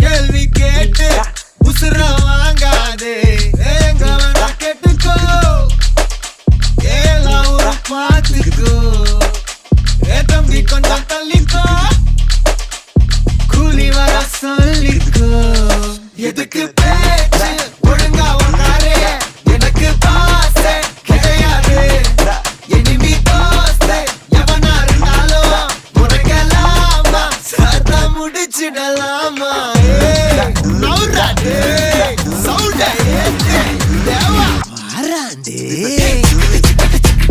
கேள்வி கேட்டு உசுர வாங்காதே எங்க வேணா கேட்டுக்கோ ஏலா ஒரு பாத்து